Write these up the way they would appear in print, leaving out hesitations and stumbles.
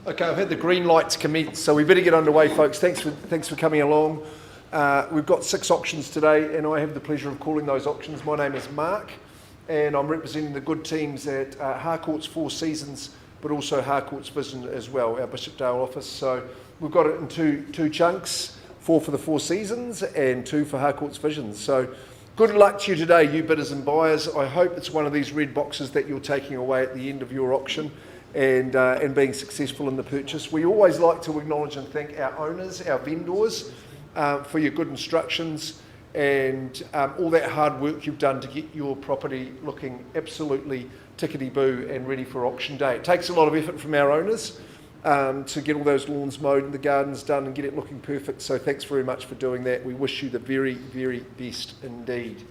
Okay, I've had the green light to commence, so we better get underway, folks. Thanks for coming along. We've got 6 auctions today, and I have the pleasure of calling those auctions. My name is Mark, and I'm representing the good teams at Harcourts Four Seasons, but also Harcourts Vision as well, our Bishopdale office. So we've got it in two chunks, 4 for the Four Seasons and 2 for Harcourts Vision. So good luck to you today, you bidders and buyers. I hope it's one of these red boxes that you're taking away at the end of your auction and being successful in the purchase. We always like to acknowledge and thank our owners, our vendors, for your good instructions and all that hard work you've done to get your property looking absolutely tickety-boo and ready for auction day. It takes a lot of effort from our owners to get all those lawns mowed and the gardens done and get it looking perfect, so thanks very much for doing that. We wish you the very, very best indeed.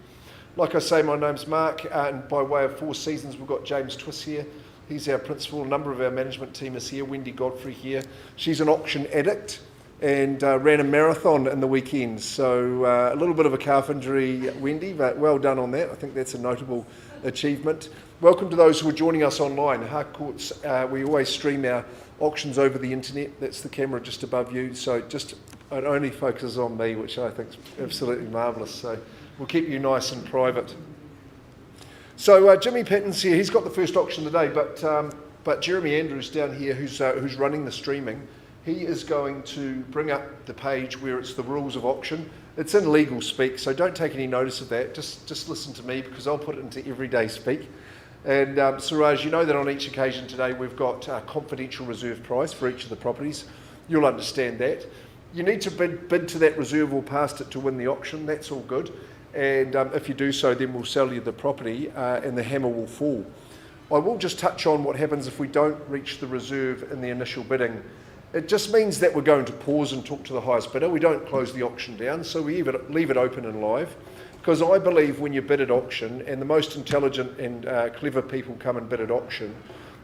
Like I say, my name's Mark, and by way of Four Seasons, we've got James Twiss here. He's our principal. A number of our management team is here. Wendy Godfrey here. She's an auction addict and ran a marathon in the weekend. So a little bit of a calf injury, Wendy, but well done on that. I think that's a notable achievement. Welcome to those who are joining us online. Harcourts, we always stream our auctions over the internet. That's the camera just above you. So it only focuses on me, which I think is absolutely marvellous. So we'll keep you nice and private. So Jimmy Patton's here. He's got the first auction today, but Jeremy Andrews down here, who's running the streaming, he is going to bring up the page where it's the rules of auction. It's in legal speak, so don't take any notice of that. Just listen to me, because I'll put it into everyday speak. And Suraj, you know that on each occasion today we've got a confidential reserve price for each of the properties. You'll understand that. You need to bid to that reserve or past it to win the auction. That's all good. And if you do so, then we'll sell you the property and the hammer will fall. I will just touch on what happens if we don't reach the reserve in the initial bidding. It just means that we're going to pause and talk to the highest bidder. We don't close the auction down, so we leave it open and live. Because I believe when you bid at auction, and the most intelligent and clever people come and bid at auction,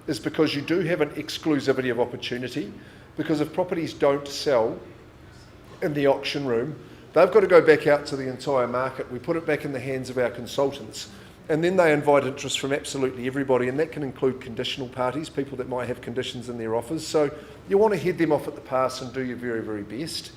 is because you do have an exclusivity of opportunity. Because if properties don't sell in the auction room, they've got to go back out to the entire market. We put it back in the hands of our consultants, and then they invite interest from absolutely everybody, and that can include conditional parties, people that might have conditions in their offers. So you want to head them off at the pass and do your very, very best.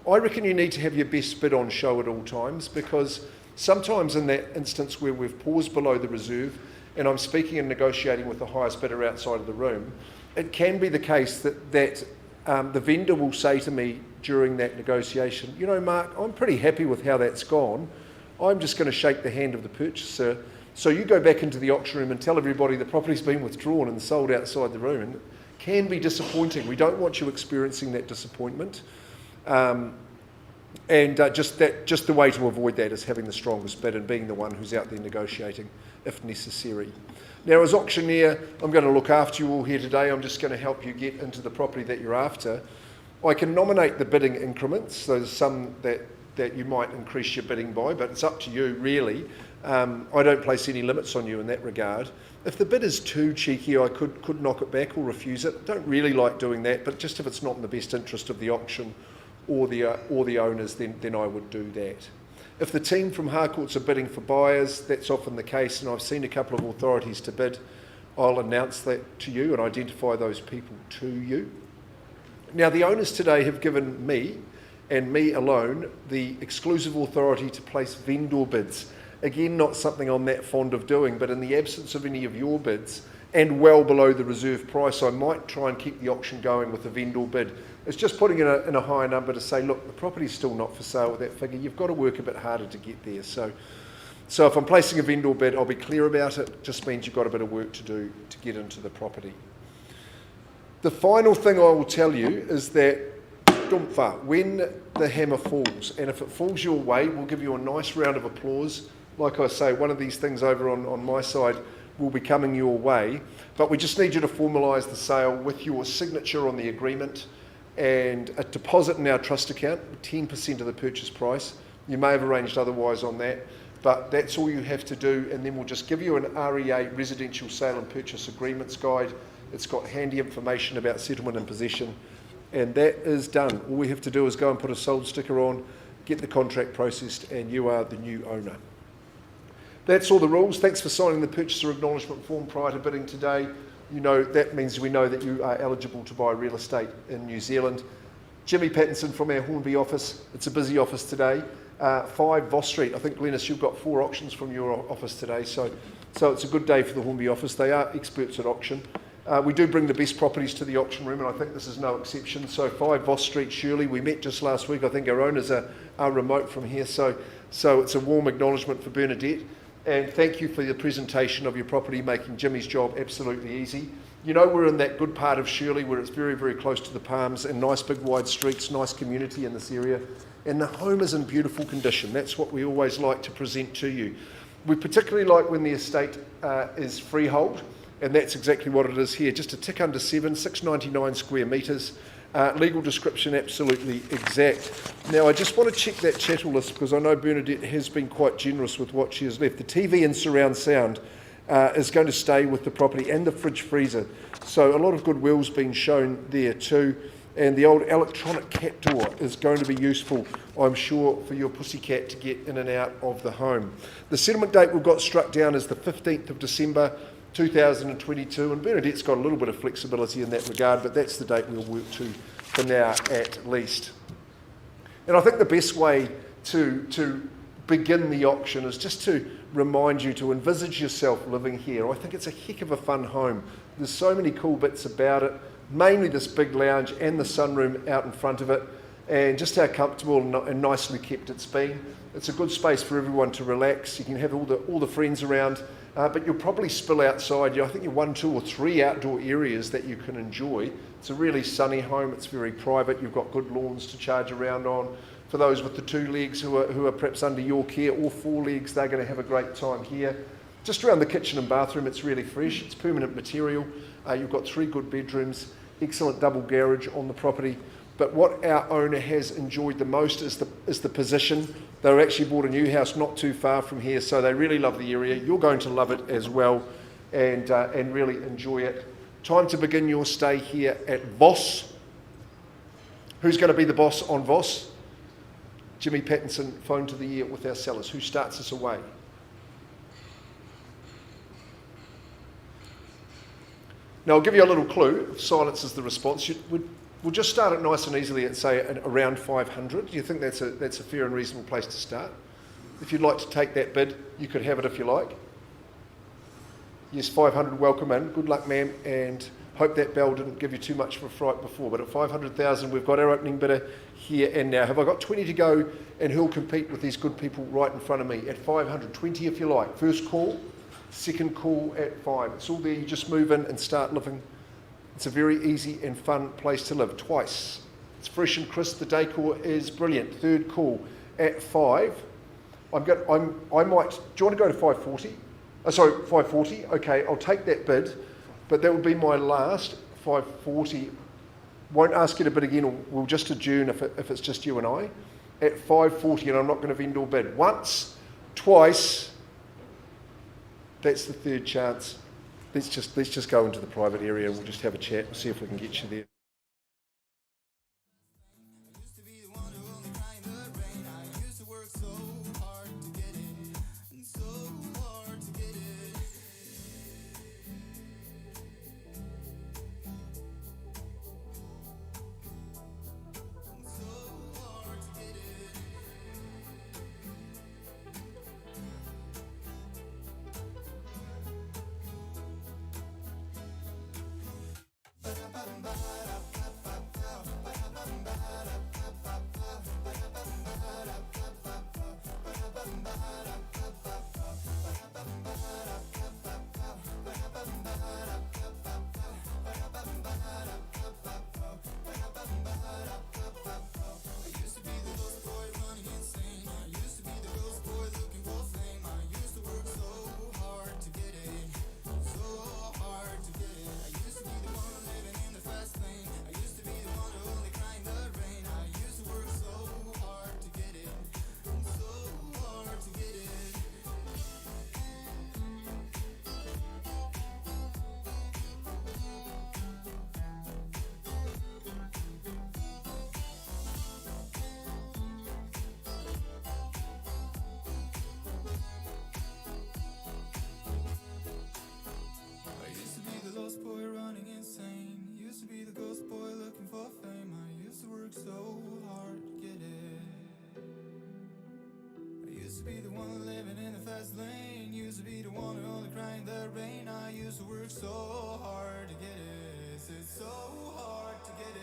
I reckon you need to have your best bid on show at all times, because sometimes in that instance where we've paused below the reserve, and I'm speaking and negotiating with the highest bidder outside of the room, it can be the case that the vendor will say to me during that negotiation, you know, Mark, I'm pretty happy with how that's gone. I'm just going to shake the hand of the purchaser. So you go back into the auction room and tell everybody the property's been withdrawn and sold outside the room. And it can be disappointing. We don't want you experiencing that disappointment. Just the way to avoid that is having the strongest bid and being the one who's out there negotiating if necessary. Now, as auctioneer, I'm going to look after you all here today. I'm just going to help you get into the property that you're after. I can nominate the bidding increments. So there's some that you might increase your bidding by, but it's up to you, really. I don't place any limits on you in that regard. If the bid is too cheeky, I could knock it back or refuse it. Don't really like doing that, but just if it's not in the best interest of the auction or the owners, then I would do that. If the team from Harcourts are bidding for buyers, that's often the case, and I've seen a couple of authorities to bid. I'll announce that to you and identify those people to you. Now, the owners today have given me, and me alone, the exclusive authority to place vendor bids. Again, not something I'm that fond of doing, but in the absence of any of your bids, and well below the reserve price, I might try and keep the auction going with a vendor bid. It's just putting in a higher number to say, look, the property's still not for sale with that figure. You've got to work a bit harder to get there. So if I'm placing a vendor bid, I'll be clear about it. It just means you've got a bit of work to do to get into the property. The final thing I will tell you is that when the hammer falls, and if it falls your way, we'll give you a nice round of applause. Like I say, one of these things over on my side will be coming your way, but we just need you to formalise the sale with your signature on the agreement and a deposit in our trust account, 10% of the purchase price. You may have arranged otherwise on that, but that's all you have to do, and then we'll just give you an REA, Residential Sale and Purchase Agreements Guide. It's got handy information about settlement and possession, and that is done. All we have to do is go and put a sold sticker on, get the contract processed, and you are the new owner. That's all the rules. Thanks for signing the purchaser acknowledgement form prior to bidding today. you know that means we know that you are eligible to buy real estate in New Zealand. Jimmy Pattinson from our Hornby office. It's a busy office today. 5 Voss Street. I think, Glenys, you've got 4 auctions from your office today, so it's a good day for the Hornby office. They are experts at auction. We do bring the best properties to the auction room, and I think this is no exception. So 5 Voss Street, Shirley. We met just last week. I think our owners are remote from here, so it's a warm acknowledgement for Bernadette. And thank you for the presentation of your property, making Jimmy's job absolutely easy. You know, we're in that good part of Shirley where it's very, very close to the Palms and nice big wide streets, nice community in this area. And the home is in beautiful condition. That's what we always like to present to you. We particularly like when the estate is freehold, and that's exactly what it is here. Just a tick under 699 square metres. Legal description absolutely exact. Now I just want to check that chattel list because I know Bernadette has been quite generous with what she has left. The TV and surround sound is going to stay with the property, and the fridge freezer. So a lot of goodwill's been shown there too. And the old electronic cat door is going to be useful, I'm sure, for your pussycat to get in and out of the home. The settlement date we've got struck down is the 15th of December 2022, and Bernadette's got a little bit of flexibility in that regard, but that's the date we'll work to for now at least. And I think the best way to begin the auction is just to remind you to envisage yourself living here. I think it's a heck of a fun home. There's so many cool bits about it, mainly this big lounge and the sunroom out in front of it, and just how comfortable and nicely kept it's been. It's a good space for everyone to relax. You can have all the friends around, but you'll probably spill outside. I think you're 1, 2 or 3 outdoor areas that you can enjoy. It's a really sunny home. It's very private. You've got good lawns to charge around on. For those with the 2 legs who are perhaps under your care, or 4 legs, they're going to have a great time here. Just around the kitchen and bathroom, it's really fresh. It's permanent material. You've got 3 good bedrooms, excellent double garage on the property. But what our owner has enjoyed the most is the position. They actually bought a new house not too far from here, so they really love the area. You're going to love it as well, and really enjoy it. Time to begin your stay here at Voss. Who's going to be the boss on Voss? Jimmy Pattinson, phone to the year with our sellers. Who starts us away? Now I'll give you a little clue. Silence is the response. We'll just start it nice and easily and say around 500. Do you think that's a fair and reasonable place to start? If you'd like to take that bid, you could have it if you like. Yes, 500, welcome in. Good luck, ma'am, and hope that bell didn't give you too much of a fright before. But at 500,000, we've got our opening bidder here and now. Have I got 20 to go, and who'll compete with these good people right in front of me? At 500, 20 if you like. First call, second call at 5. It's all there. You just move in and start living. It's a very easy and fun place to live. Twice. It's fresh and crisp. The decor is brilliant. Third call at 5. I might. Do you want to go to 540? 540. Okay, I'll take that bid, but that would be my last 540. Won't ask you to bid again, or we'll just adjourn if it's just you and I. At 540, and I'm not going to vendor bid. Once, twice. That's the third chance. Let's just go into the private area and we'll just have a chat and see if we can get you there. Ba-da-ba-ba-ba. to be the one living in the fast lane. Used to be the one who only cried in the rain. I used to work so hard to get it. It's so hard to get it.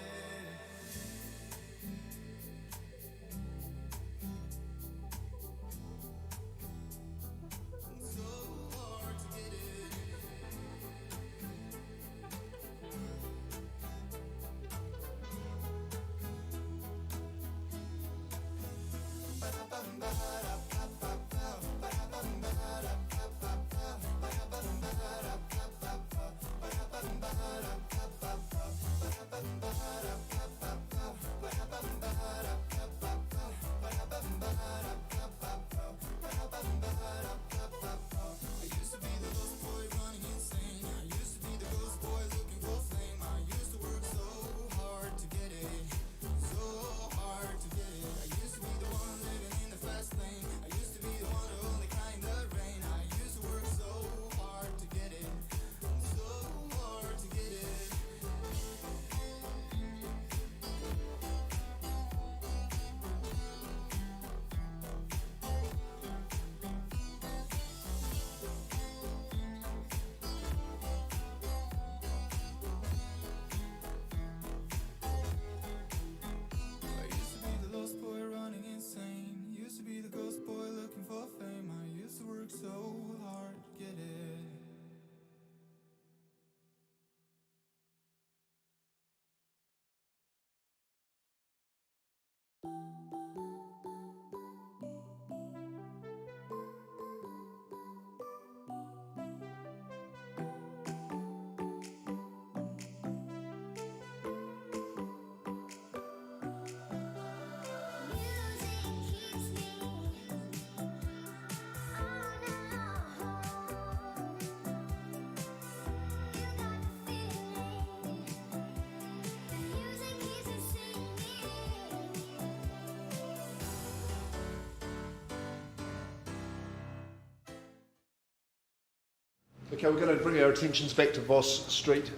Okay, we're going to bring our attentions back to Voss Street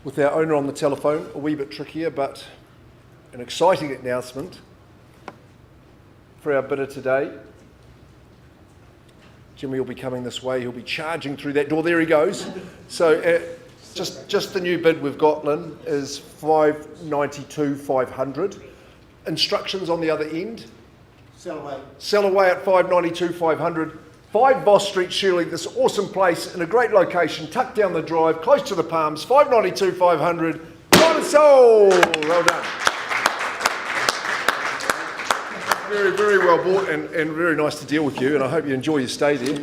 with our owner on the telephone. A wee bit trickier, but an exciting announcement for our bidder today. Jimmy will be coming this way. He'll be charging through that door. There he goes. So just the new bid we've got, Lynn, is $592,500. Instructions on the other end. Sell away. Sell away at $592,500. 5 Voss Street, Shirley, this awesome place in a great location, tucked down the drive, close to the Palms, $592,500. Bought and sold! Well done. Very, very well bought and very nice to deal with you, and I hope you enjoy your stay there.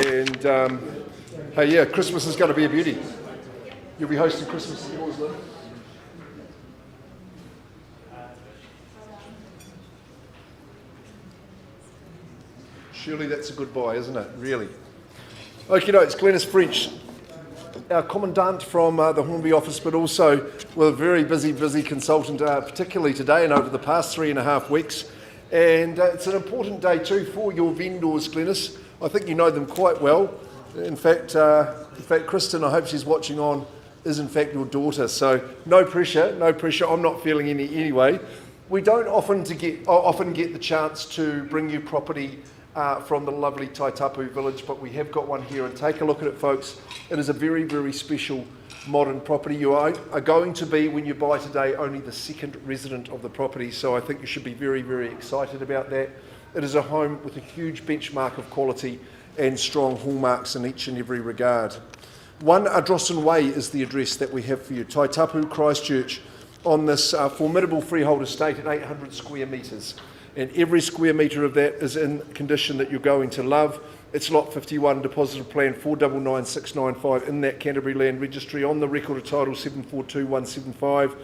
And, hey, yeah, Christmas is going to be a beauty. You'll be hosting Christmas at yours, Lynn. Surely that's a good buy, isn't it? Really. Okay, no, it's Glenys French, our commandant from the Hornby office, but also with a very busy consultant, particularly today and over the past 3.5 weeks. And it's an important day too for your vendors, Glenys. I think you know them quite well. In fact, Kristen, I hope she's watching on, is in fact your daughter. So no pressure. I'm not feeling any anyway. We don't often get the chance to bring you property from the lovely Taitapu village, but we have got one here, and take a look at it, folks. It is a very, very special modern property. You are going to be, when you buy today, only the second resident of the property, so I think you should be very, very excited about that. It is a home with a huge benchmark of quality and strong hallmarks in each and every regard. 1 Adroson Way is the address that we have for you, Taitapu, Christchurch, on this formidable freehold estate at 800 square metres. And every square metre of that is in condition that you're going to love. It's Lot 51, Deposited Plan 499695 in that Canterbury Land Registry, on the record of title 742175.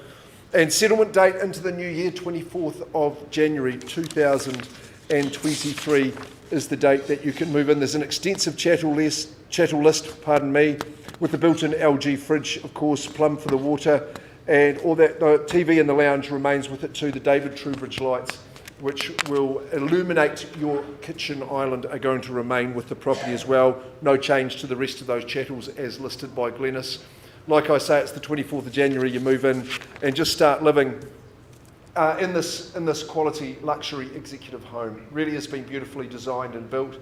And settlement date into the new year, 24th of January 2023 is the date that you can move in. There's an extensive chattel list, with the built-in LG fridge, of course, plumb for the water, and all that. The TV in the lounge remains with it too. The David Trubridge lights, which will illuminate your kitchen island, are going to remain with the property as well. No change to the rest of those chattels as listed by Glenys. Like I say, it's the 24th of January, you move in and just start living in this quality luxury executive home. Really has been beautifully designed and built.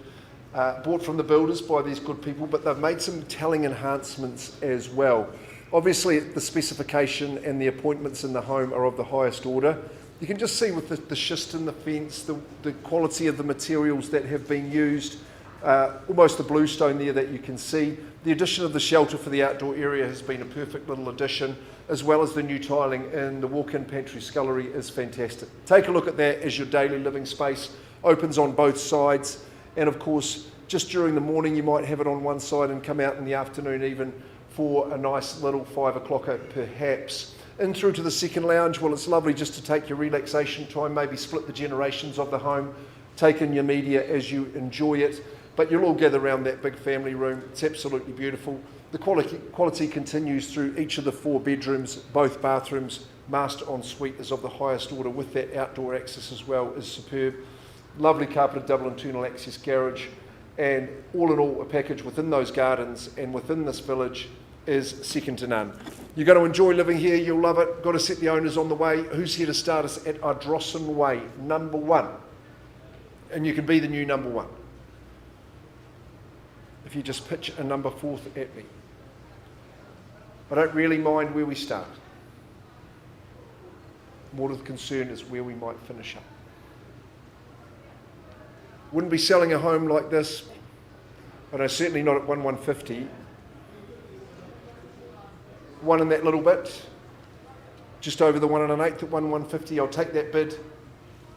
Bought from the builders by these good people, but they've made some telling enhancements as well. Obviously, the specification and the appointments in the home are of the highest order. You can just see with the schist in the fence, the quality of the materials that have been used, almost the bluestone there that you can see. The addition of the shelter for the outdoor area has been a perfect little addition, as well as the new tiling in the walk-in pantry scullery is fantastic. Take a look at that as your daily living space. Opens on both sides, and of course, just during the morning you might have it on one side and come out in the afternoon even for a nice little 5 o'clocker perhaps. In through to the second lounge, well, it's lovely just to take your relaxation time, maybe split the generations of the home, take in your media as you enjoy it, but you'll all gather around that big family room. It's absolutely beautiful. The quality continues through each of the 4 bedrooms, both bathrooms. Master ensuite is of the highest order with that outdoor access as well, is superb. Lovely carpeted double internal access garage, and all in all, a package within those gardens and within this village is second to none. You're going to enjoy living here, you'll love it. Got to set the owners on the way. Who's here to start us at Adroson Way, number 1? And you can be the new number 1. If you just pitch a number 4th at me. I don't really mind where we start. More to the concern is where we might finish up. Wouldn't be selling a home like this, I know certainly not at 1,150. One in that little bit, just over the 1 1/8 at 1,150. I'll take that bid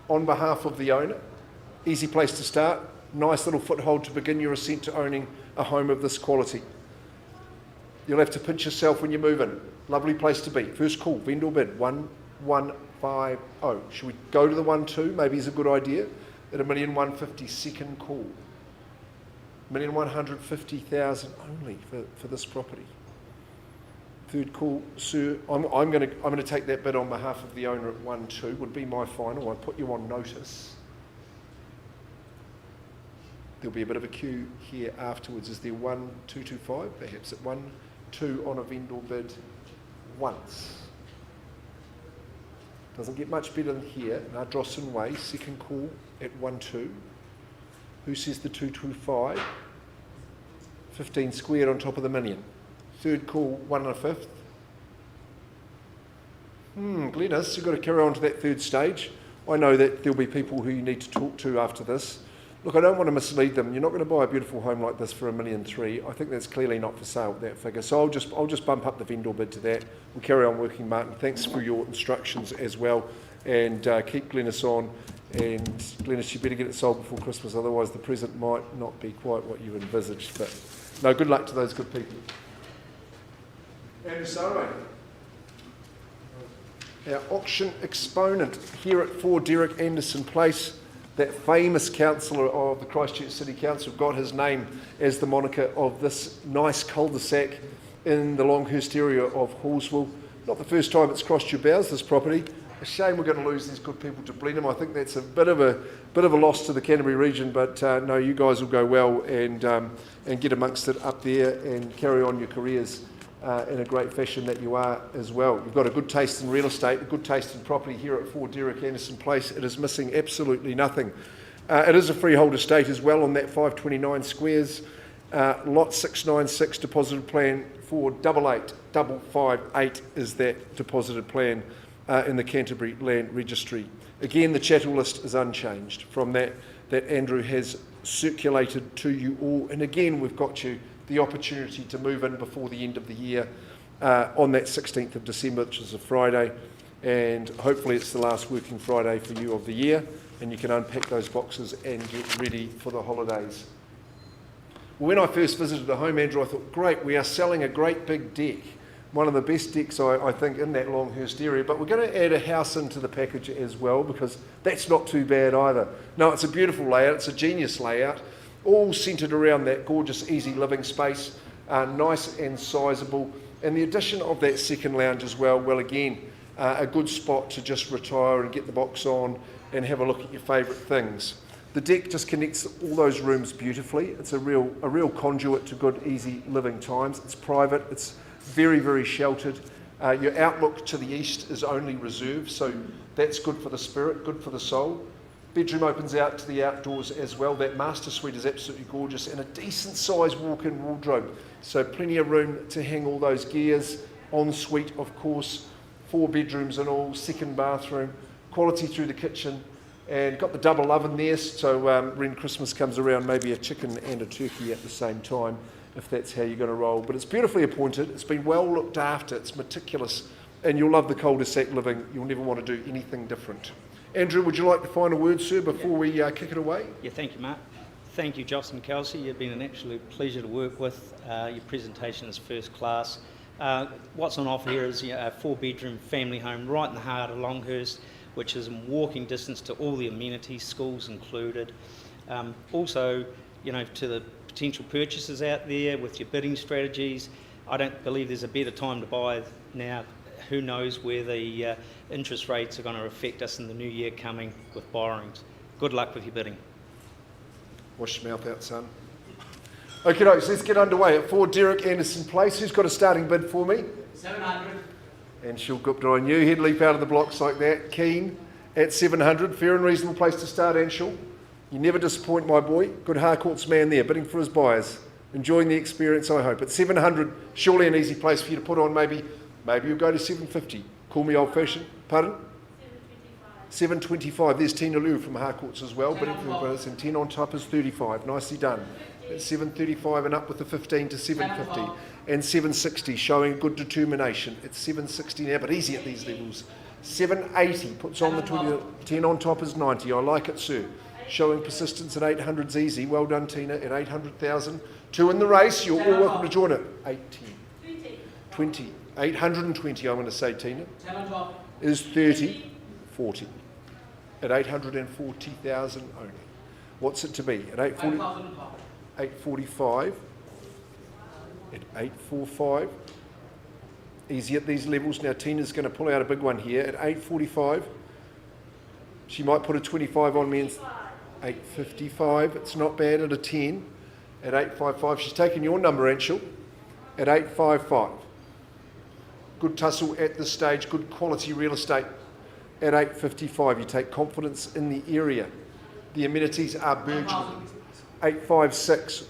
on behalf of the owner. Easy place to start, nice little foothold to begin your ascent to owning a home of this quality. You'll have to pinch yourself when you move in. Lovely place to be. First call, vendor bid 1,150. Should we go to the 1,2? Maybe is a good idea. At 1,150,000, second call. 1,150,000 only for this property. Third call, sir. I'm going to take that bid on behalf of the owner at 1,2. Would be my final. I put you on notice. There'll be a bit of a queue here afterwards. Is there 1,225? Perhaps at 1,2 on a vendor bid once. Doesn't get much better than here. Adroson Way, second call at 1,2. Who says the 225? 15 squared on top of the million. Third call, 1 1/5. Glenys, you've got to carry on to that third stage. I know that there'll be people who you need to talk to after this. Look, I don't want to mislead them. You're not going to buy a beautiful home like this for $1,300,000. I think that's clearly not for sale, that figure. So I'll just bump up the vendor bid to that. We'll carry on working, Martin. Thanks for your instructions as well. And keep Glenys on. And Glenys, you better get it sold before Christmas, otherwise the present might not be quite what you envisaged. But no, good luck to those good people. Andrew Sarway, our auction exponent here at 4 Derek Anderson Place. That famous councillor of the Christchurch City Council got his name as the moniker of this nice cul-de-sac in the Longhurst area of Hallsville. Not the first time it's crossed your bows, this property. A shame we're going to lose these good people to Blenheim. I think that's a bit of a loss to the Canterbury region, but no, you guys will go well and get amongst it up there and carry on your careers in a great fashion that you are as well. You've got a good taste in real estate, a good taste in property here at 4 Derek Anderson Place. It is missing absolutely nothing. It is a freehold estate as well on that 529 squares. Lot 696 deposited plan for 88558 is that deposited plan in the Canterbury Land Registry. Again, the chattel list is unchanged from that Andrew has circulated to you all. And again, we've got you the opportunity to move in before the end of the year on that 16th of December, which is a Friday, and hopefully it's the last working Friday for you of the year, and you can unpack those boxes and get ready for the holidays. When I first visited the home, Andrew, I thought, great, we are selling a great big deck, one of the best decks I think in that Longhurst area, but we're going to add a house into the package as well, because that's not too bad either. No, it's a beautiful layout, it's a genius layout, all centred around that gorgeous easy living space, nice and sizable, and the addition of that second lounge as well, again, a good spot to just retire and get the box on and have a look at your favourite things. The deck just connects all those rooms beautifully. It's a real conduit to good easy living times. It's private, it's very, very sheltered. Your outlook to the east is only reserved, so That's good for the spirit, good for the soul. Bedroom opens out to the outdoors as well. That master suite is absolutely gorgeous, and a decent sized walk-in wardrobe. So plenty of room to hang all those gears. Ensuite, of course, 4 bedrooms and all, second bathroom, quality through the kitchen, and got the double oven there, so when Christmas comes around, maybe a chicken and a turkey at the same time, if that's how you're going to roll. But it's beautifully appointed, it's been well looked after, it's meticulous, and you'll love the cul-de-sac living. You'll never want to do anything different. Andrew, would you like the final word, sir, before we kick it away? Yeah, thank you, Mark. Thank you, Joss and Kelsey. You've been an absolute pleasure to work with. Your presentation is first class. What's on offer here is a 4-bedroom family home right in the heart of Longhurst, which is in walking distance to all the amenities, schools included. Also, to the potential purchasers out there with your bidding strategies, I don't believe there's a better time to buy now. Who knows where the interest rates are going to affect us in the new year coming with borrowings. Good luck with your bidding. Wash your mouth out, son. Okay, let's get underway. At 4 Derek Anderson Place. Who's got a starting bid for me? 700. And she'll go up on you. He'd leap out of the blocks like that. Keen at 700. Fair and reasonable place to start, Anshel. You never disappoint, my boy. Good Harcourts man there, bidding for his buyers. Enjoying the experience, I hope. At 700, surely an easy place for you to put on. Maybe you'll go to 750. Call me old-fashioned. Pardon? 725. There's Tina Liu from Harcourts as well. Bidding for the brothers, and 10 on top is 35. Nicely done. At 735 and up with the 15 to 750. And 760, showing good determination. It's 760 now, but easy at these levels. 780 puts on the 20. 10 on top is 90. I like it, sir. Showing persistence at 800's easy. Well done, Tina. At 800,000. 2 in the race. You're all welcome to join it. 18. 20. 820, I'm going to say, Tina. 10 on top. Is 30. 40. At 840,000 only. What's it to be? At 840. 845. At 845. Easy at these levels. Now Tina's going to pull out a big one here. At 845. She might put a 25 on me. And 855. It's not bad at a 10. At 855. She's taken your number, Anshel. At 855. Good tussle at this stage. Good quality real estate. At 855. You take confidence in the area. The amenities are burgeoning. 856.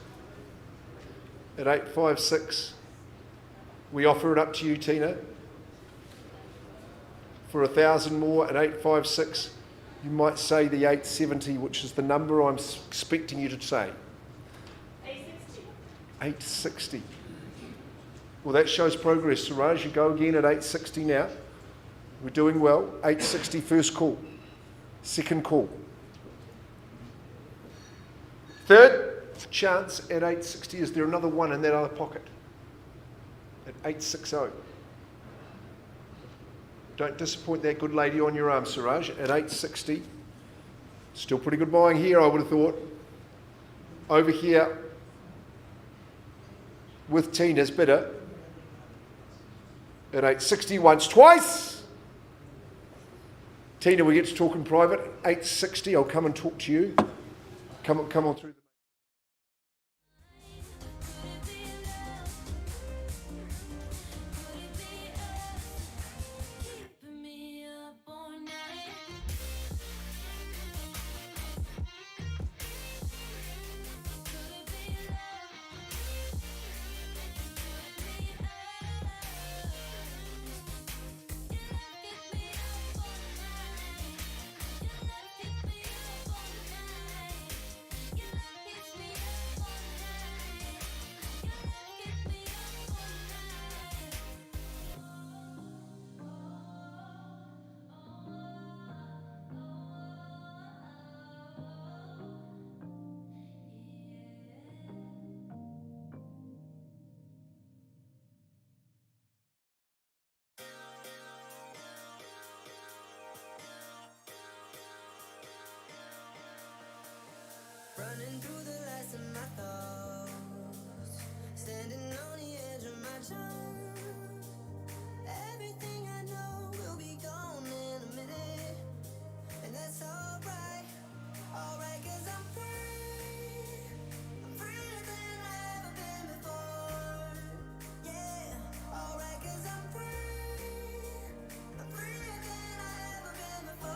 At 856. We offer it up to you, Tina. For 1,000 more at 856. You might say the 870, which is the number I'm expecting you to say. 860. 860. Well, that shows progress, Siraj. You go again at 860 now. We're doing well. 860, first call. Second call. Third chance at 860. Is there another one in that other pocket? At 860. Don't disappoint that good lady on your arm, Siraj. At 860. Still pretty good buying here, I would have thought. Over here with Tina's bidder. At 860 once, twice. Tina, we get to talk in private. 860, I'll come and talk to you. Come on through. Running through the lights of my thoughts, standing on the edge of my jump. Everything I know will be gone in a minute, and that's alright, 'cause I'm free. I'm freer than I've ever been before. Yeah, alright, 'cause I'm free. I'm freer than I've ever been before.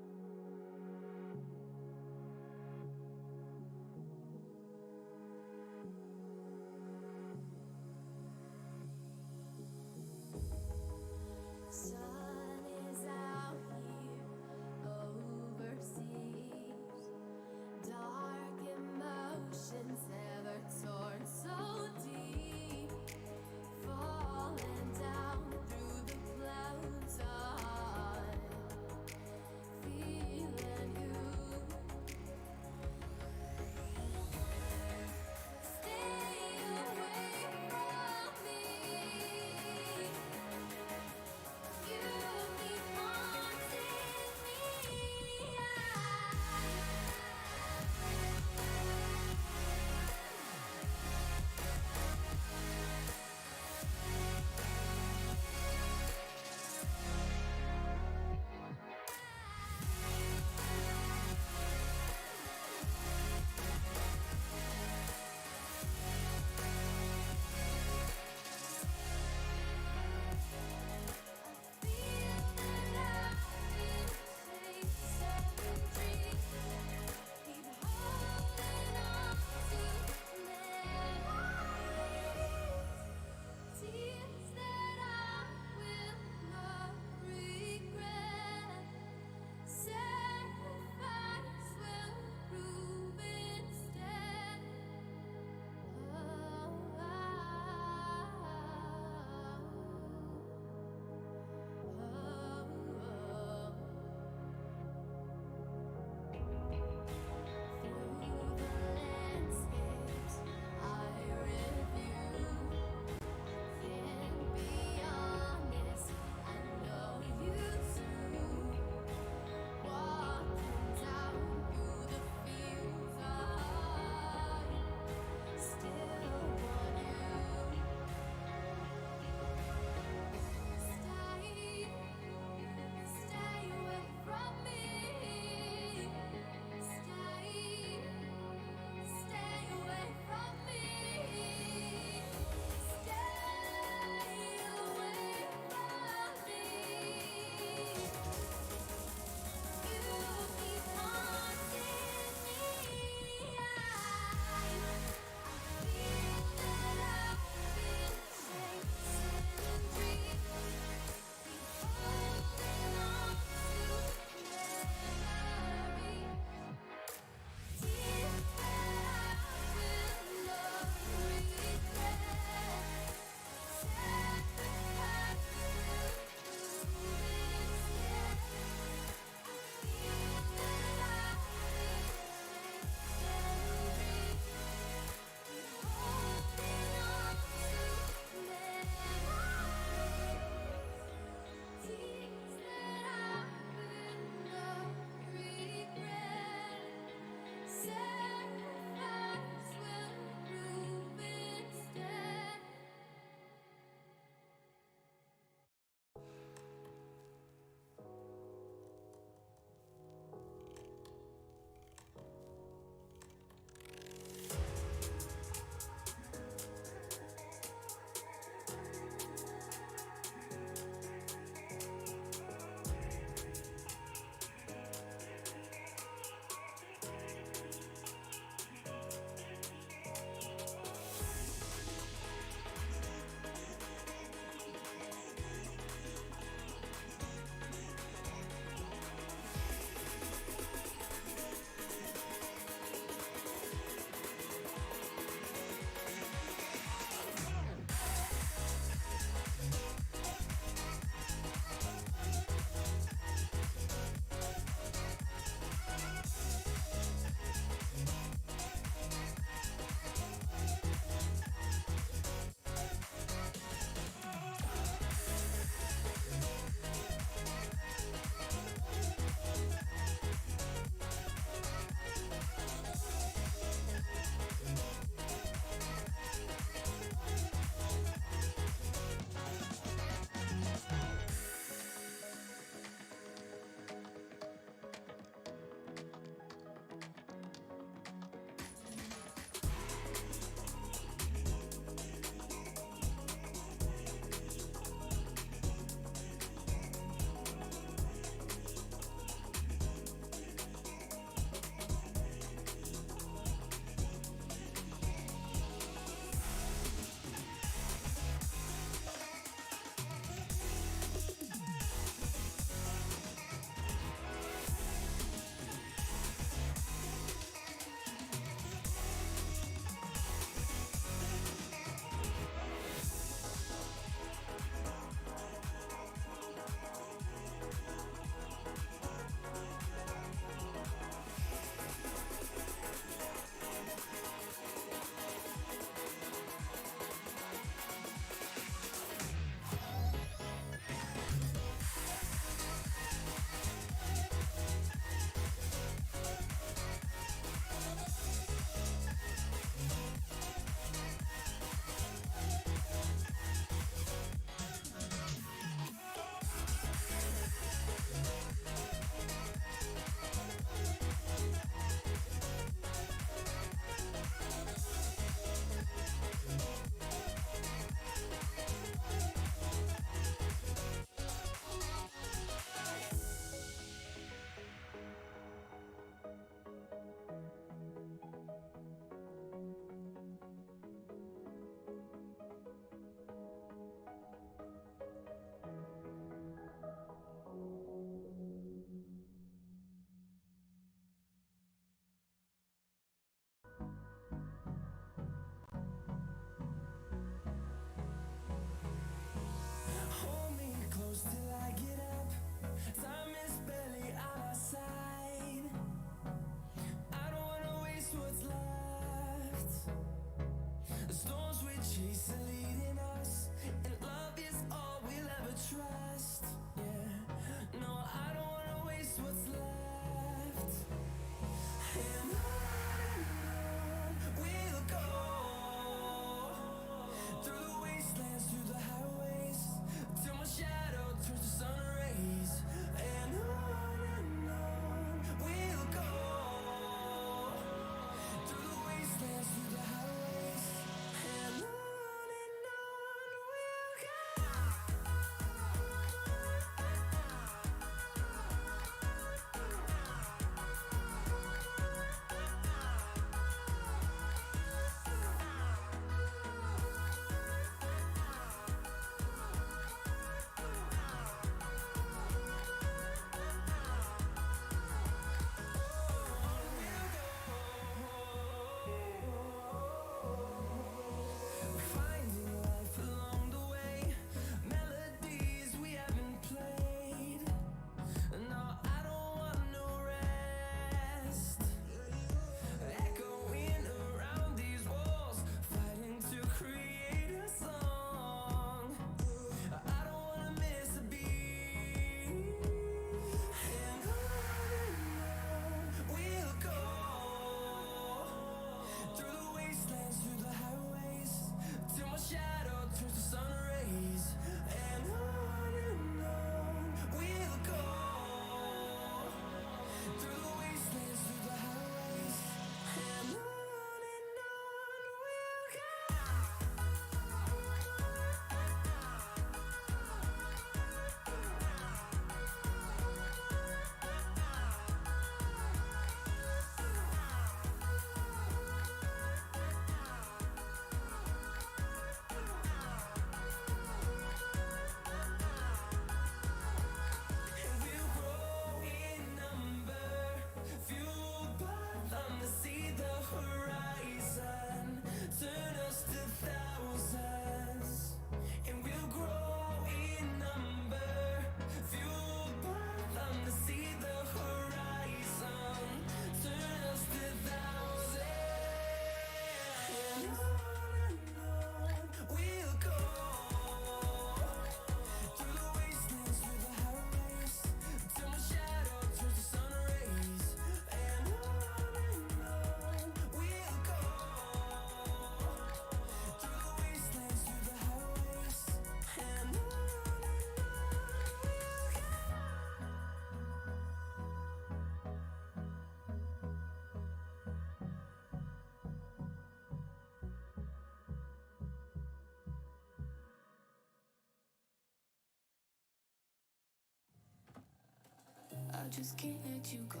I just can't let you go.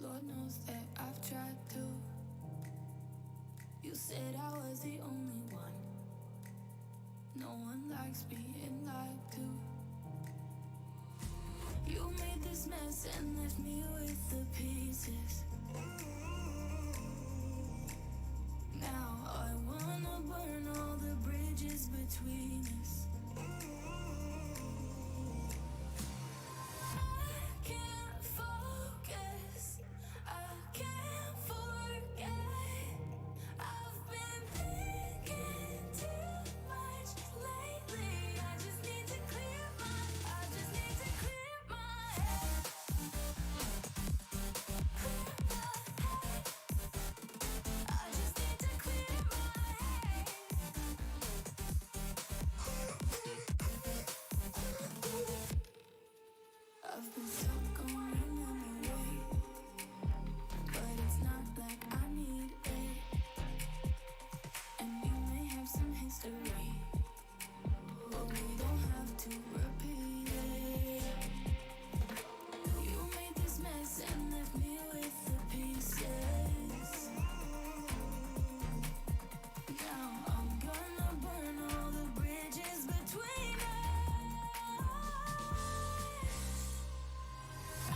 Lord knows that I've tried to. You said I was the only one. No one likes being lied to. You made this mess and left me with the pieces. Now I wanna burn all the bridges between us. I can't focus, I can't forget. I've been thinking too much lately. I just need to clear my head. I just need to clear my head. I've been stuck on another way, but it's not like I need it. And you may have some history, but we don't have to repeat it. You made this mess and left me with the pieces. Now I'm gonna burn all the bridges between us. I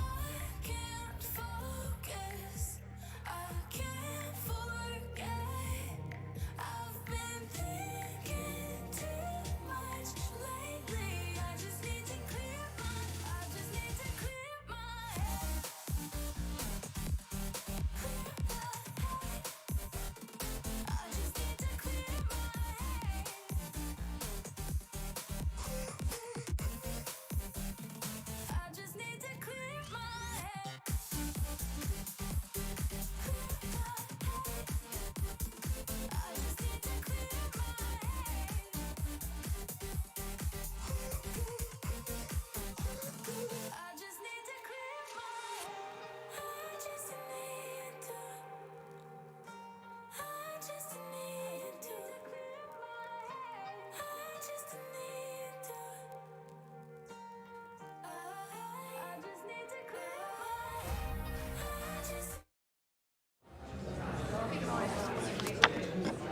can't focus, I can't forget. I've been thinking too much lately. I just need to clear my head. I just need to clear my head. I just need to clear my head. I just need to clear my head. I just need to clear my head. I just need to. I just need to clear my head. I just need to. I just need to clear my head. I just.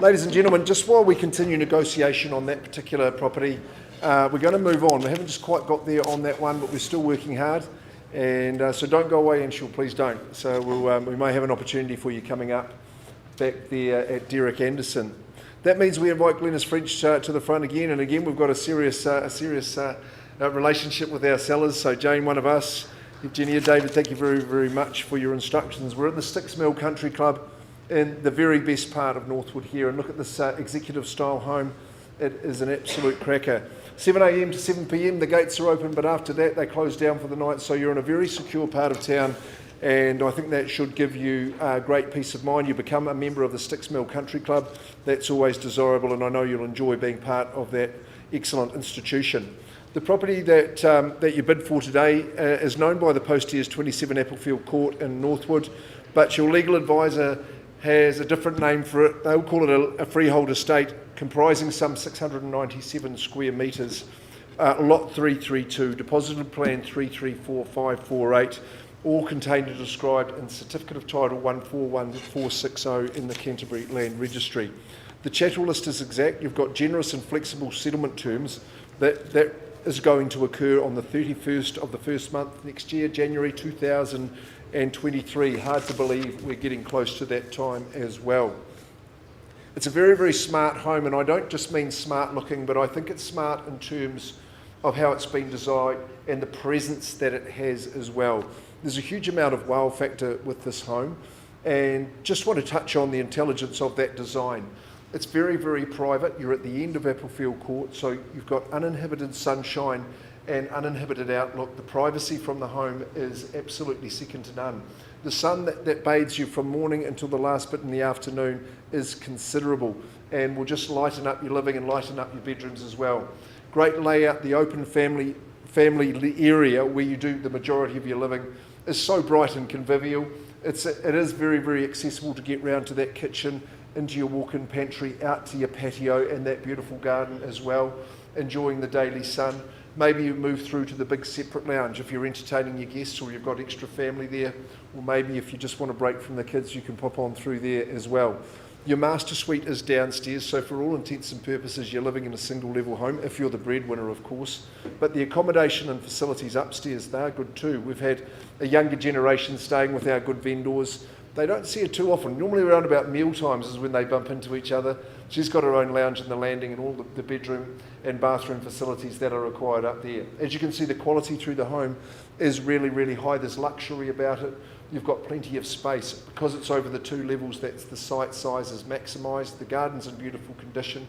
Ladies and gentlemen, just while we continue negotiation on that particular property, we're going to move on. We haven't just quite got there on that one, but we're still working hard. And so don't go away, Anshul, please don't. So we may have an opportunity for you coming up back there at Derek Anderson. That means we invite Glenys French to the front again. And again, we've got a serious relationship with our sellers. So Jane, one of us, Evgenia, David, thank you very, very much for your instructions. We're at the Sticks Mill Country Club in the very best part of Northwood here, and look at this executive style home. It is an absolute cracker. 7 a.m. to 7 p.m. the gates are open, but after that they close down for the night, so you're in a very secure part of town, and I think that should give you great peace of mind. You become a member of the Sticks Mill Country Club. That's always desirable, and I know you'll enjoy being part of that excellent institution. The property that you bid for today is known by the postie as 27 Applefield Court in Northwood, but your legal advisor has a different name for it. They'll call it a freehold estate comprising some 697 square metres. Lot 332, deposited plan 334548, all contained and described in Certificate of Title 141460 in the Canterbury Land Registry. The chattel list is exact. You've got generous and flexible settlement terms. That is going to occur on the 31st of the first month next year, January 2023. Hard to believe we're getting close to that time as well. It's a very, very smart home, and I don't just mean smart looking, but I think it's smart in terms of how it's been designed and the presence that it has as well. There's a huge amount of wow factor with this home, and just want to touch on the intelligence of that design. It's very, very private. You're at the end of Applefield Court, so you've got uninhibited sunshine and uninhibited outlook. The privacy from the home is absolutely second to none. The sun that bathes you from morning until the last bit in the afternoon is considerable, and will just lighten up your living and lighten up your bedrooms as well. Great layout. The open family area where you do the majority of your living is so bright and convivial. It is very, very accessible to get round to that kitchen, into your walk-in pantry, out to your patio and that beautiful garden as well, enjoying the daily sun. Maybe you move through to the big separate lounge if you're entertaining your guests or you've got extra family there, or maybe if you just want to break from the kids, you can pop on through there as well. Your master suite is downstairs, so for all intents and purposes, you're living in a single level home, if you're the breadwinner, of course. But the accommodation and facilities upstairs, they're good too. We've had a younger generation staying with our good vendors. They don't see it too often. Normally around about meal times is when they bump into each other. She's got her own lounge in the landing and all the bedroom and bathroom facilities that are required up there. As you can see, the quality through the home is really, really high. There's luxury about it. You've got plenty of space. Because it's over the 2 levels, that's the site size is maximised. The garden's in beautiful condition.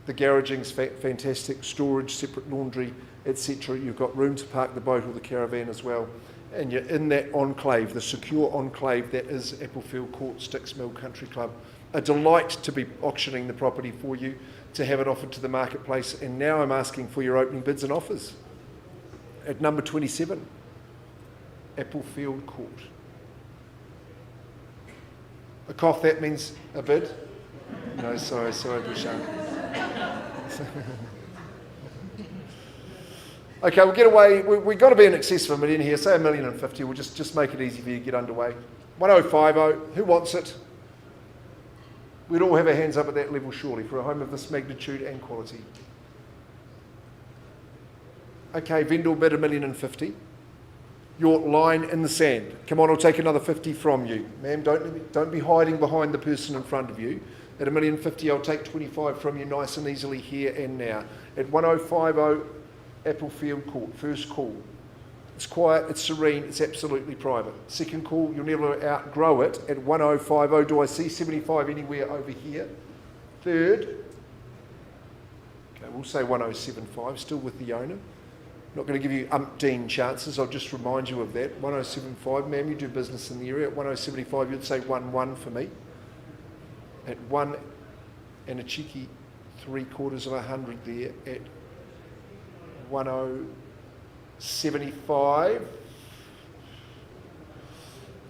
The garaging's fantastic. Storage, separate laundry, etc. You've got room to park the boat or the caravan as well. And you're in that enclave, the secure enclave that is Applefield Court Sticks Mill Country Club. A delight to be auctioning the property for you, to have it offered to the marketplace. And now I'm asking for your opening bids and offers. At number 27, Applefield Court. A cough, that means a bid? No, sorry, Bouchard. Okay, we'll get away. We've got to be in excess of $1 million here. Say $1,050,000. We'll just make it easy for you to get underway. 1050. Who wants it? We'd all have our hands up at that level, surely, for a home of this magnitude and quality. Okay, vendor bid $1,050,000. Your line in the sand. Come on, I'll take another 50 from you. Ma'am, don't be hiding behind the person in front of you. At $1,050,000, I'll take 25 from you nice and easily here and now. At 1050, Applefield Court, first call. It's quiet, it's serene, it's absolutely private. Second call, you'll never outgrow it. At 1050, do I see 75 anywhere over here? Third, okay, we'll say 1075, still with the owner. Not going to give you umpteen chances, I'll just remind you of that. 1075, ma'am, you do business in the area. At 1075, you'd say 11 for me. At 1 and a cheeky 750 there at 1075.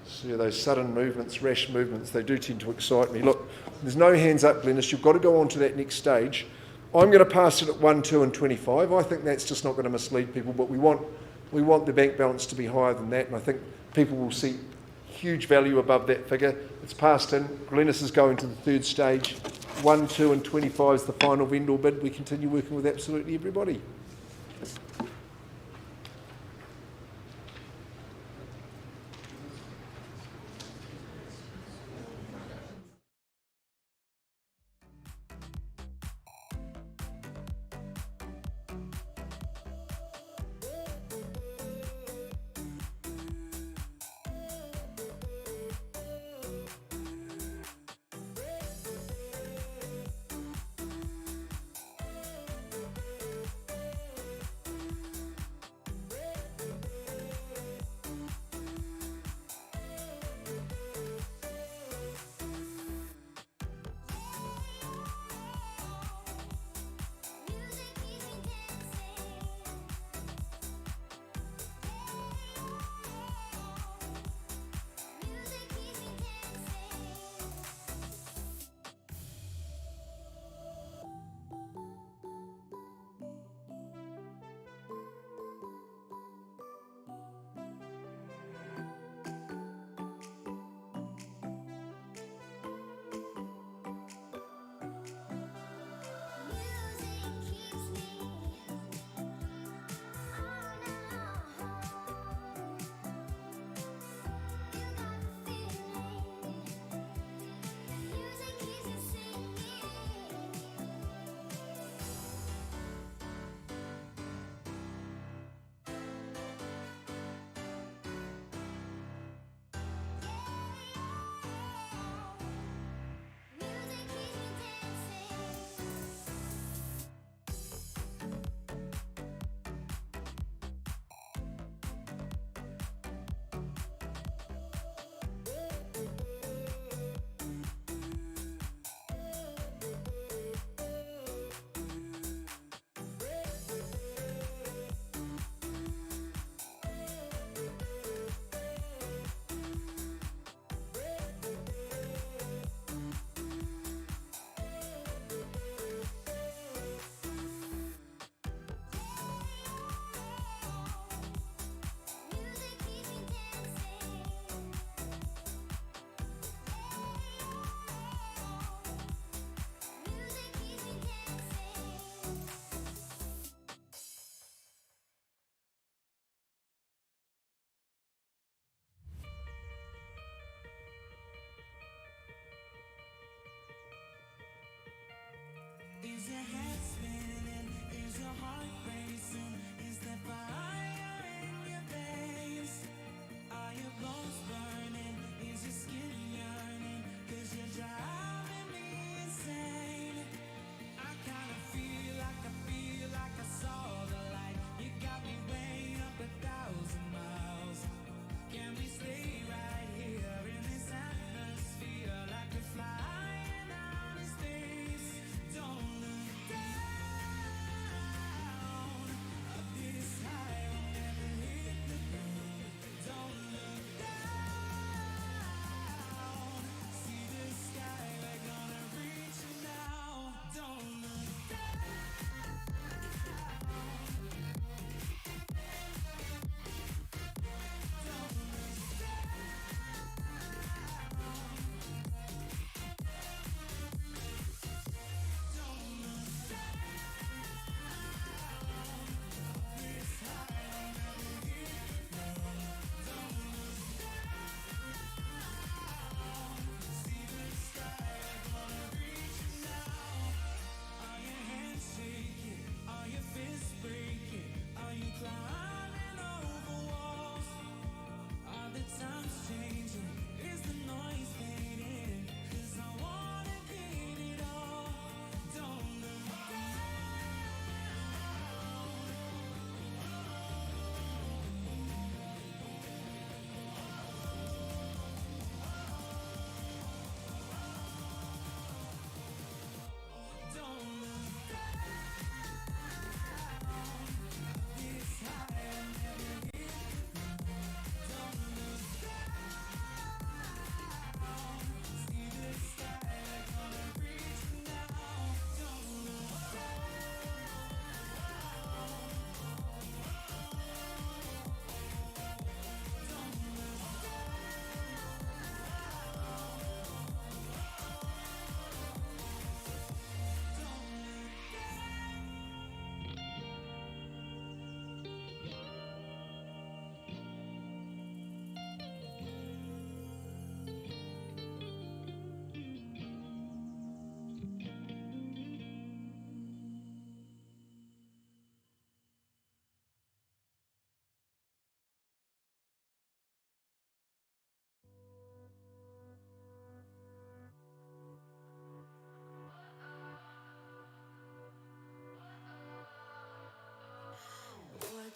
So those sudden movements, rash movements, they do tend to excite me. Look, there's no hands up, Glennis. You've got to go on to that next stage. I'm going to pass it at 1, 2 and 25. I think that's just not going to mislead people, but we want the bank balance to be higher than that, and I think people will see huge value above that figure. It's passed in. Glennis is going to the third stage. 1, 2 and 25 is the final vendor bid. We continue working with absolutely everybody.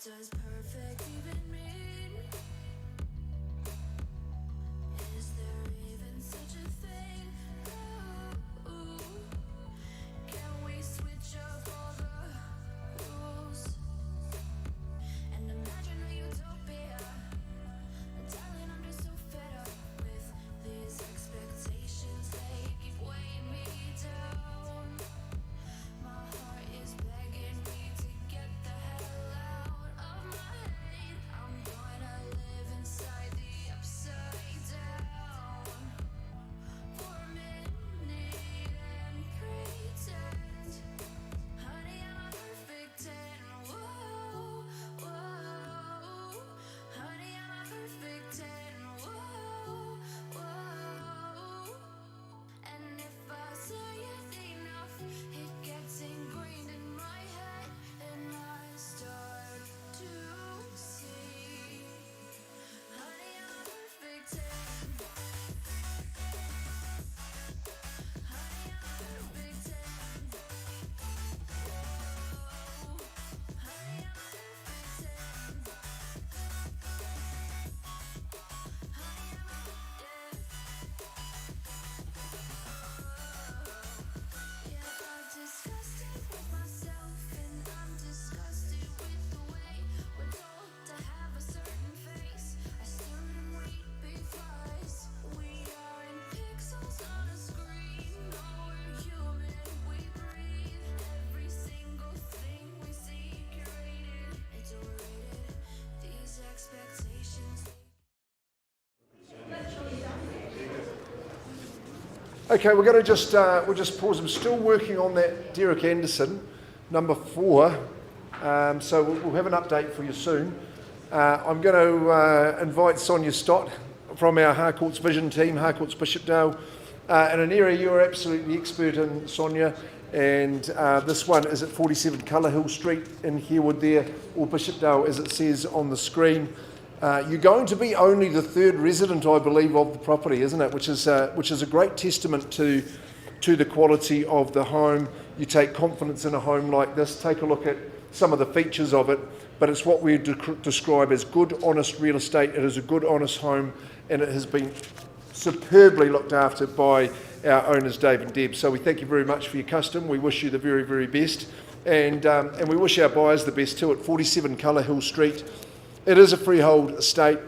does perfect even mean? Is there even such a thing? Ooh, can we switch up all the rules and imagine a utopia? Darling, I'm just so fed up with these expectations. They keep weighing me down. My heart is begging me to get the hell out of my head. I'm gonna live inside the upside down for a minute and pretend, honey, I'm a perfect 10. Whoa, whoa, honey, I'm a perfect 10. Whoa, whoa, and if I say it enough, it gets ingrained in my head, and I start to see, honey, I'm a perfect 10. Honey, I'm a perfect 10. Whoa, honey, I'm a perfect 10. Honey, I'm a yeah, I'm disgusted with myself, and I'm disgusted with the way we're told to have a certain face, a certain weight because we are in pixels on a screen. No, we're human, we breathe. Every single thing we see curated, it's overrated. These expectations. Okay, we're going to we'll just pause. I'm still working on that Derek Anderson, number 4. So we'll have an update for you soon. I'm going to invite Sonia Stott from our Harcourts Vision team, Harcourts Bishopdale, in an area you're absolutely expert in, Sonia. And this one is at 47 Cullerhill Street in Harewood there, or Bishopdale as it says on the screen. You're going to be only the 3rd resident, I believe, of the property, isn't it? Which is a great testament to the quality of the home. You take confidence in a home like this. Take a look at some of the features of it, but it's what we describe as good, honest real estate. It is a good, honest home, and it has been superbly looked after by our owners, Dave and Deb. So we thank you very much for your custom. We wish you the very, very best, and we wish our buyers the best too. At 47 Cullerhill Street. It is a freehold estate.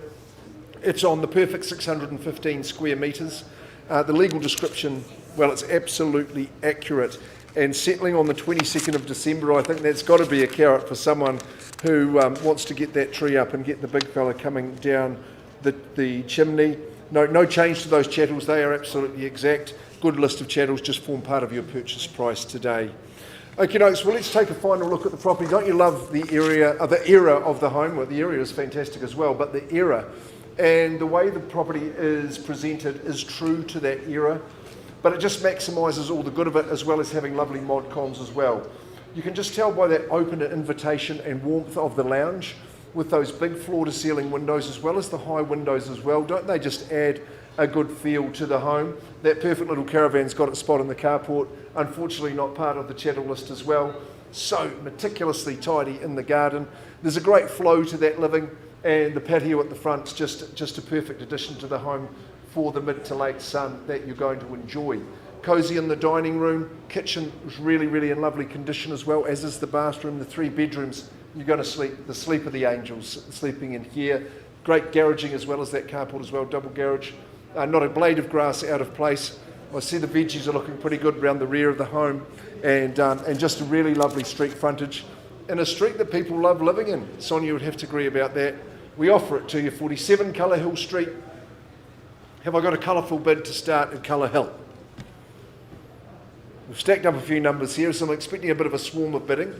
It's on the perfect 615 square metres. The legal description, well, it's absolutely accurate. And settling on the 22nd of December, I think that's got to be a carrot for someone who wants to get that tree up and get the big fella coming down the chimney. No change to those chattels. They are absolutely exact. Good list of chattels just form part of your purchase price today. Okay, well, let's take a final look at the property. Don't you love the era of the home? Well, the area is fantastic as well, but the era and the way the property is presented is true to that era, but it just maximises all the good of it, as well as having lovely mod cons as well. You can just tell by that open invitation and warmth of the lounge with those big floor-to-ceiling windows, as well as the high windows as well. Don't they just add a good feel to the home? That perfect little caravan's got its spot in the carport. Unfortunately not part of the chattel list as well. So meticulously tidy in the garden. There's a great flow to that living, and the patio at the front's just a perfect addition to the home for the mid to late sun that you're going to enjoy. Cosy in the dining room. Kitchen was really, really in lovely condition as well, as is the bathroom. The 3 bedrooms, you're going to sleep the sleep of the angels sleeping in here. Great garaging as well as that carport as well, double garage. Not a blade of grass out of place. I see the veggies are looking pretty good around the rear of the home, and just a really lovely street frontage in a street that people love living in. Sonia would have to agree about that. We offer it to you, 47 Cullerhill Street. Have I got a colourful bid to start at Cullerhill? We've stacked up a few numbers here, so I'm expecting a bit of a swarm of bidding.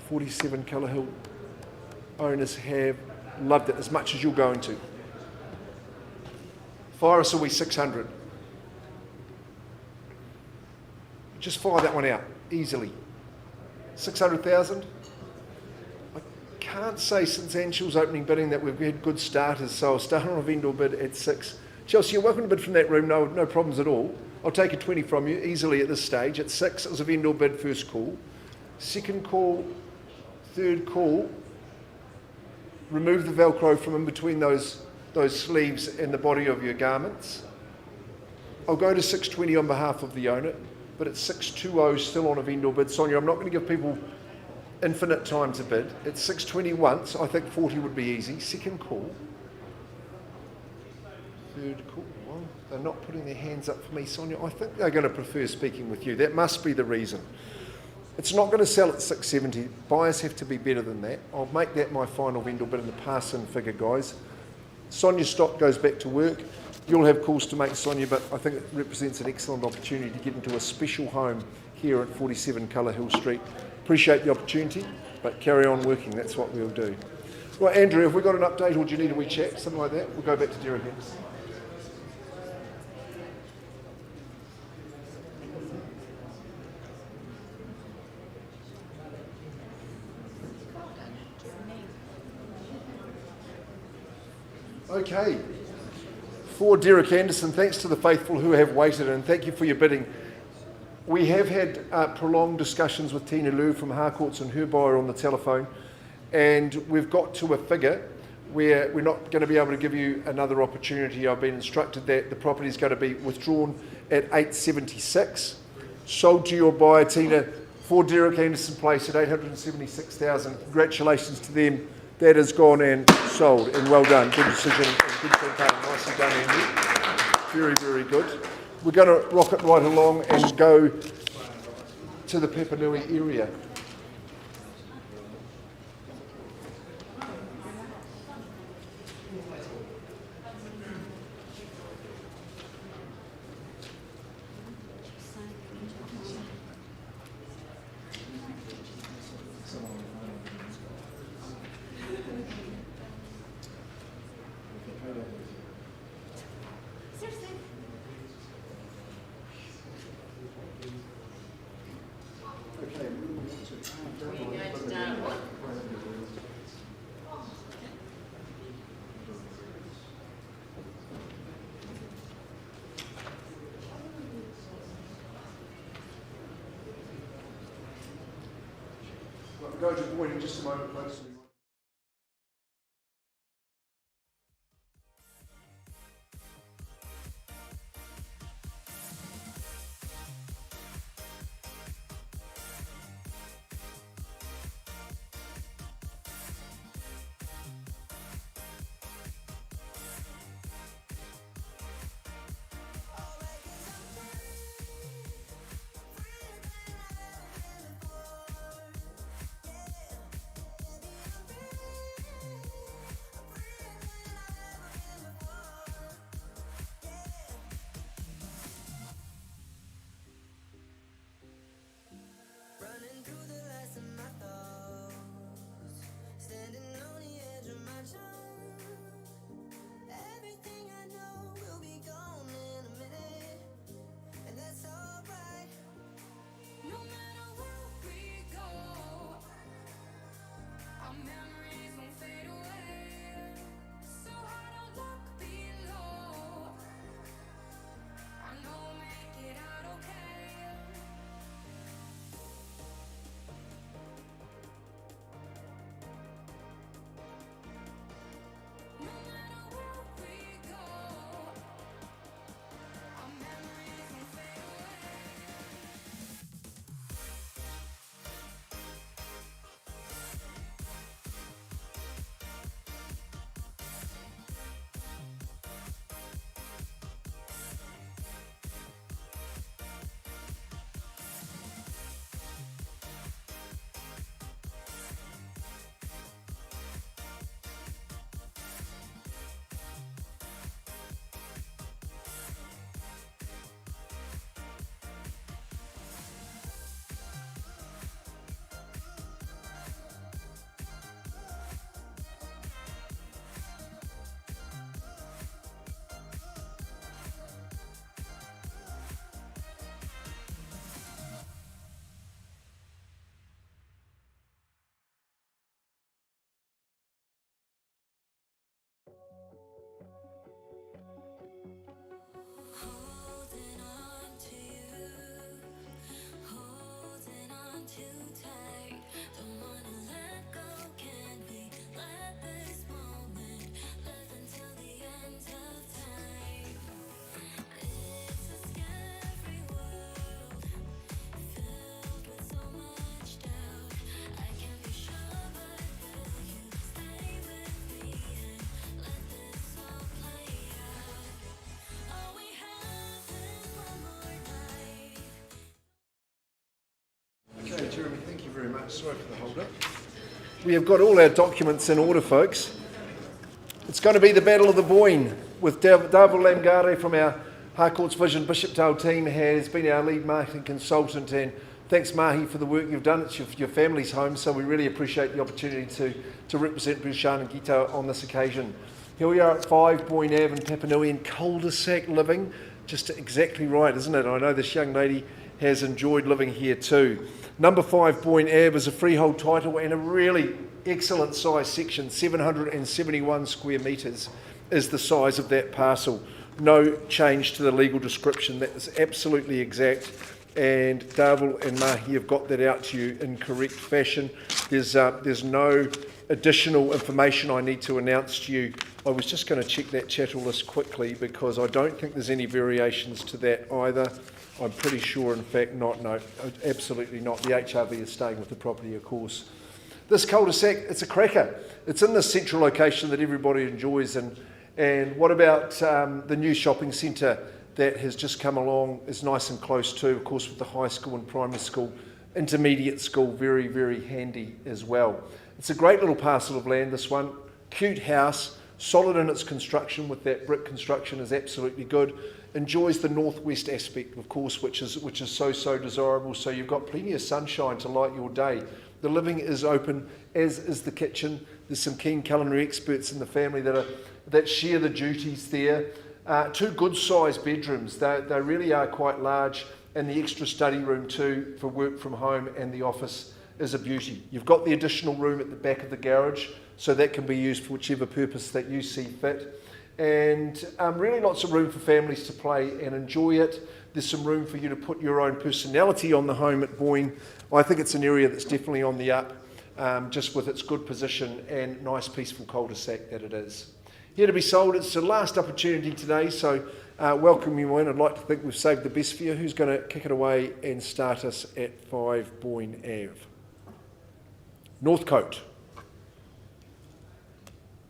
47 Cullerhill owners have loved it as much as you're going to. Fire us away 600. Just fire that one out easily. 600,000. I can't say since Anshul's opening bidding that we've had good starters, so I'll start on a vendor bid at 6. Chelsea, you're welcome to bid from that room, no problems at all. I'll take a 20 from you easily at this stage. At 6, it was a vendor bid first call. Second call, Third call, remove the Velcro from in between those sleeves and the body of your garments. I'll go to 620 on behalf of the owner, but it's 620 still on a vendor bid. Sonia, I'm not going to give people infinite time to bid. It's 620 once. I think 40 would be easy. Second call. Third call. Well, they're not putting their hands up for me, Sonia. I think they're going to prefer speaking with you. That must be the reason. It's not going to sell at 670. Buyers have to be better than that. I'll make that my final vendor bid in the pass-in figure, guys. Sonia's stock goes back to work. You'll have calls to make, Sonia, but I think it represents an excellent opportunity to get into a special home here at 47 Colour Hill Street. Appreciate the opportunity, but carry on working. That's what we'll do. Right, Andrew, have we got an update or do you need a wee chat? Something like that? We'll go back to Derek Anderson. Okay. For Derek Anderson, thanks to the faithful who have waited, and thank you for your bidding. We have had prolonged discussions with Tina Liu from Harcourts and her buyer on the telephone, and we've got to a figure where we're not going to be able to give you another opportunity. I've been instructed that the property is going to be withdrawn at 876. Sold to your buyer, Tina, for Derek Anderson Place at 876,000. Congratulations to them. That has gone and sold, and well done. Good decision and good campaign. Nicely done, Andy. Very, very good. We're going to rock it right along and go to the Papanui area. We'll go to Boyne in just a moment, folks. very much. Sorry for the hold up. We have got all our documents in order, folks. It's going to be the Battle of the Boyne with David Lamgare from our Harcourts Vision Bishopdale team has been our lead marketing consultant, and thanks Mahi for the work you've done. It's your family's home, so we really appreciate the opportunity to represent Bouchard and Gito on this occasion. Here we are at 5 Boyne Ave in Papanui in cul-de-sac living. Just exactly right, isn't it? I know this young lady has enjoyed living here too. Number 5 Boyne Ave is a freehold title and a really excellent size section. 771 square metres is the size of that parcel. No change to the legal description. That is absolutely exact. And Darvel and Mahi have got that out to you in correct fashion. There's no additional information I need to announce to you. I was just going to check that chattel list quickly because I don't think there's any variations to that either. I'm pretty sure, in fact, not. No, absolutely not. The HRV is staying with the property, of course. This cul-de-sac, it's a cracker. It's in the central location that everybody enjoys. And what about the new shopping centre that has just come along is nice and close too, of course, with the high school and primary school, intermediate school, very, very handy as well. It's a great little parcel of land, this one. Cute house, solid in its construction with that brick construction is absolutely good. Enjoys the northwest aspect, of course, which is so desirable. So you've got plenty of sunshine to light your day. The living is open, as is the kitchen. There's some keen culinary experts in the family that share the duties there. 2 good-sized bedrooms. They really are quite large, and the extra study room too for work from home, and the office is a beauty. You've got the additional room at the back of the garage, so that can be used for whichever purpose that you see fit. And really lots of room for families to play and enjoy it. There's some room for you to put your own personality on the home at Boyne. I think it's an area that's definitely on the up, just with its good position and nice peaceful cul-de-sac that it is. Here to be sold. It's the last opportunity today, so welcome you in. I'd like to think we've saved the best for you. Who's going to kick it away and start us at 5 Boyne Ave? Northcote.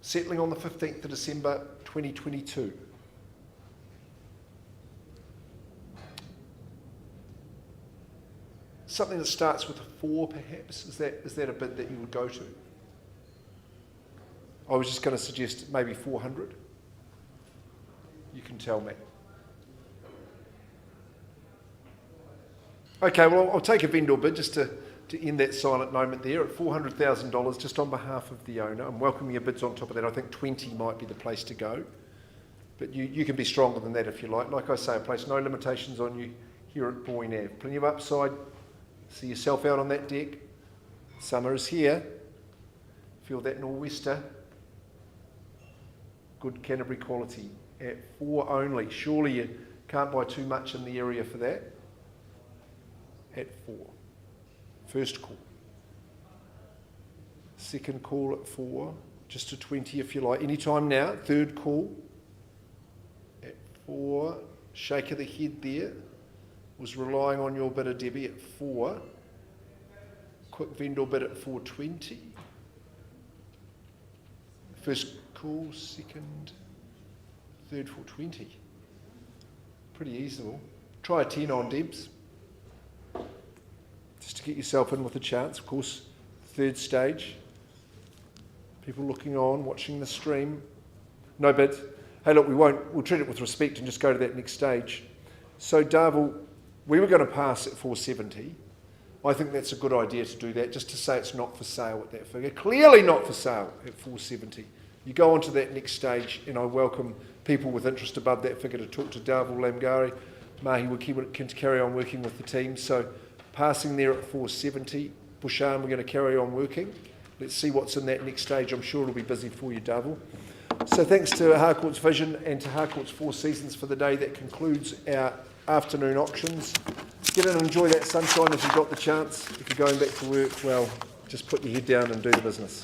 Settling on the 15th of December 2022. Something that starts with a 4 perhaps, is that a bid that you would go to? I was just going to suggest maybe 400. You can tell me. Okay, well I'll take a vendor bid just to end that silent moment there at $400,000 just on behalf of the owner. I'm welcoming your bids on top of that. I think 20 might be the place to go. But you can be stronger than that if you like. Like I say, I place no limitations on you here at Boyne Ave. Plenty of upside. See yourself out on that deck. Summer is here. Feel that nor'wester. Good Canterbury quality at 4 only. Surely you can't buy too much in the area for that. At 4. First call. Second call at 4. Just to 20 if you like. Anytime now. Third call at 4. Shake of the head there. Was relying on your bidder, Debbie, at 4. Quick vendor bid at 420. First call, second, third 420. Pretty easy. Try a 10 on, Debs. Just to get yourself in with a chance. Of course, third stage. People looking on, watching the stream. No bid. Hey, look, we'll treat it with respect and just go to that next stage. So, Darvel, we were going to pass at 470. I think that's a good idea to do that, just to say it's not for sale at that figure. Clearly not for sale at 470. You go on to that next stage, and I welcome people with interest above that figure to talk to Darvel Lamgari. Mahi will carry on working with the team. So passing there at 470. Bouchard, we're going to carry on working. Let's see what's in that next stage. I'm sure it'll be busy for you, Darvel. So thanks to Harcourts Vision and to Harcourts 4 Seasons for the day. That concludes our afternoon auctions. Get in and enjoy that sunshine if you've got the chance. If you're going back to work, well, just put your head down and do the business.